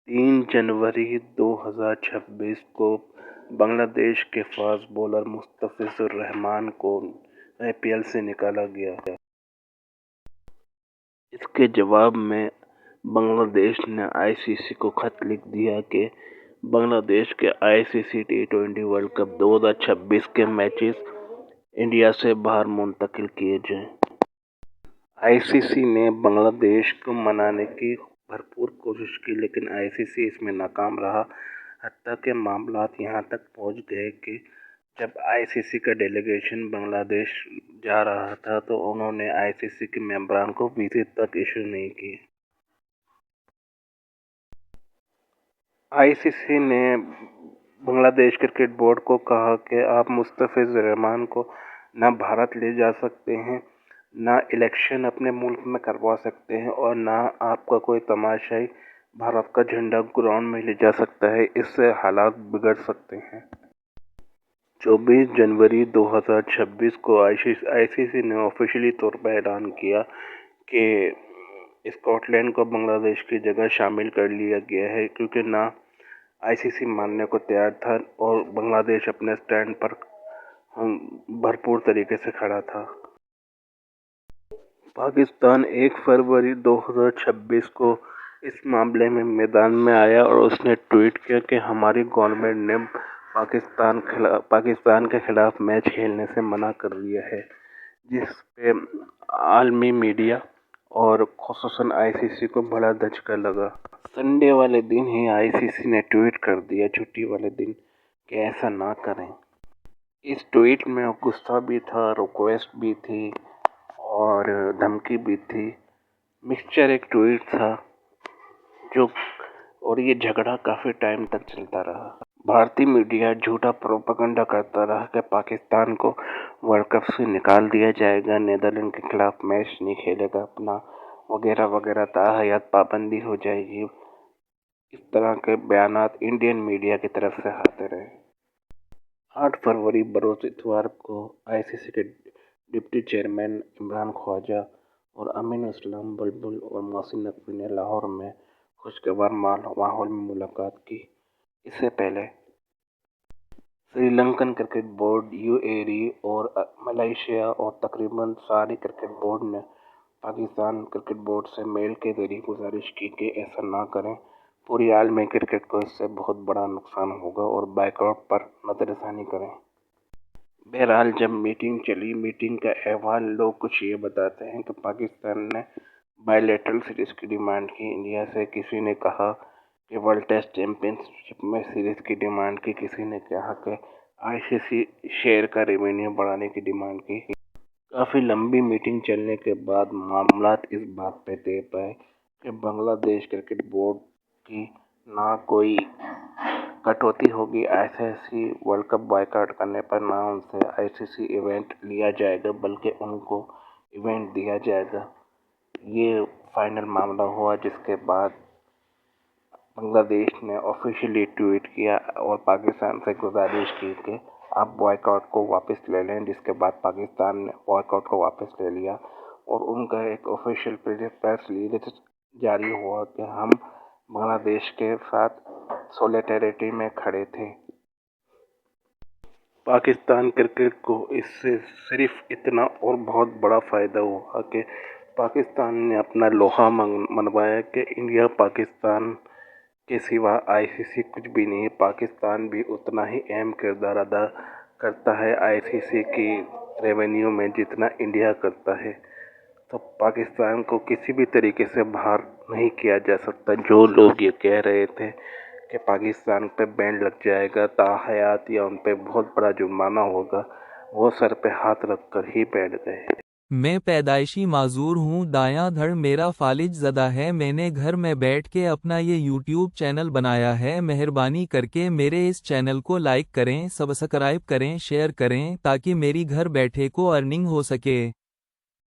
3 जनवरी 2026 को बांग्लादेश के fast bowler Mustafizur Rahman को आईपीएल से निकाला गया। इसके जवाब में बांग्लादेश ने आईसीसी को खत लिख दिया कि बांग्लादेश के आईसीसी T20 वर्ल्ड कप 2026 के मैचेस इंडिया से बाहर मुंतकिल किए जाएं। आईसीसी ने बांग्लादेश को मनाने की भरपूर कोशिश की, लेकिन आईसीसी इसमें नाकाम रहा। हत्ता के मामलात यहाँ तक पहुँच गए कि जब आईसीसी का डेलीगेशन बांग्लादेश जा रहा था तो उन्होंने आईसीसी के मेंबरान को वीज़े तक इशू नहीं किए। आईसीसी ने बांग्लादेश क्रिकेट बोर्ड को कहा कि आप मुस्तफिजुर रहमान को ना भारत ले जा सकते हैं, ना इलेक्शन अपने मुल्क में करवा सकते हैं और ना आपका कोई तमाशाई भारत का झंडा ग्राउंड में ले जा सकता है। इससे हालात बिगड़ सकते हैं। 24 जनवरी 2026 को आईसीसी ने ऑफिशियली तौर पर ऐलान किया कि स्कॉटलैंड को बांग्लादेश की जगह शामिल कर लिया गया है, क्योंकि ना आईसीसी मानने को तैयार था और बांग्लादेश अपने स्टैंड पर भरपूर तरीके से खड़ा था। पाकिस्तान 1 फरवरी 2026 को इस मामले में मैदान में आया और उसने ट्वीट किया कि हमारी गवर्नमेंट ने पाकिस्तान के खिलाफ मैच खेलने से मना कर दिया है, जिस पे आलमी मीडिया और खुसूसन आईसीसी को बड़ा धचका लगा। संडे वाले दिन ही आईसीसी ने ट्वीट कर दिया, छुट्टी वाले दिन, कि ऐसा ना करें। इस ट्वीट में गुस्सा भी था, रिक्वेस्ट भी थी और धमकी भी थी। मिक्सचर एक ट्वीट था और ये झगड़ा काफ़ी टाइम तक चलता रहा। भारतीय मीडिया झूठा प्रोपेगेंडा करता रहा कि पाकिस्तान को वर्ल्ड कप से निकाल दिया जाएगा, नीदरलैंड के खिलाफ मैच नहीं खेलेगा अपना, वगैरह वगैरह, ताहयात पाबंदी हो जाएगी। इस तरह के बयानात इंडियन मीडिया की तरफ से आते रहे। 8 फरवरी बरोज इतवार को आईसीसी के डिप्टी चेयरमैन इमरान ख्वाजा और अमीन असलम बुलबुल और मोहसिन नकवी ने लाहौर में खुशगवार माहौल में मुलाकात की। इससे पहले श्रीलंकन क्रिकेट बोर्ड, यूएई और मलेशिया और तकरीबन सारी क्रिकेट बोर्ड ने पाकिस्तान क्रिकेट बोर्ड से मेल के जरिए गुजारिश की कि ऐसा ना करें, पूरी आलमी क्रिकेट को इससे बहुत बड़ा नुकसान होगा और बाइकआउट पर नजरसानी करें। बहरहाल जब मीटिंग चली, मीटिंग का अहवाल लोग कुछ ये बताते हैं कि पाकिस्तान ने बायलैटरल सीरीज की डिमांड की इंडिया से, किसी ने कहा कि वर्ल्ड टेस्ट चैंपियनशिप में सीरीज की डिमांड की, किसी ने कहा कि आईसीसी शेयर का रेवेन्यू बढ़ाने की डिमांड की। काफ़ी लंबी मीटिंग चलने के बाद मामलात इस बात पे तय पाए कि बांग्लादेश क्रिकेट बोर्ड की ना कोई कटौती होगी आईसीसी वर्ल्ड कप बॉयकॉट करने पर, ना उनसे आईसीसी इवेंट लिया जाएगा, बल्कि उनको इवेंट दिया जाएगा। ये फाइनल मामला हुआ, जिसके बाद बांग्लादेश ने ऑफिशियली ट्वीट किया और पाकिस्तान से गुजारिश की कि आप बॉयकॉट को वापस ले लें, जिसके बाद पाकिस्तान ने बॉयकॉट को वापस ले लिया और उनका एक ऑफिशियल प्रेस रिलीज जारी हुआ कि हम बांग्लादेश के साथ सॉलिडेरिटी में खड़े थे। पाकिस्तान क्रिकेट को इससे सिर्फ इतना और बहुत बड़ा फ़ायदा हुआ कि पाकिस्तान ने अपना लोहा मनवाया कि इंडिया पाकिस्तान के सिवा आईसीसी कुछ भी नहीं है। पाकिस्तान भी उतना ही अहम किरदार अदा करता है आईसीसी की रेवेन्यू में जितना इंडिया करता है। तो पाकिस्तान को किसी भी तरीके से बाहर नहीं किया जा सकता। जो लोग ये कह रहे थे कि पाकिस्तान पे बैन लग जाएगा, ताहयात या उन पे बहुत बड़ा जुर्माना होगा, वो सर पे हाथ रख कर ही बैठ गए। मैं पैदाइशी माजूर हूँ, दायां धड़ मेरा फालिज ज़दा है। मैंने घर में बैठ के अपना ये यूट्यूब चैनल बनाया है। मेहरबानी करके मेरे इस चैनल को लाइक करें, सब्सक्राइब करें, शेयर करें, ताकि मेरी घर बैठे को अर्निंग हो सके।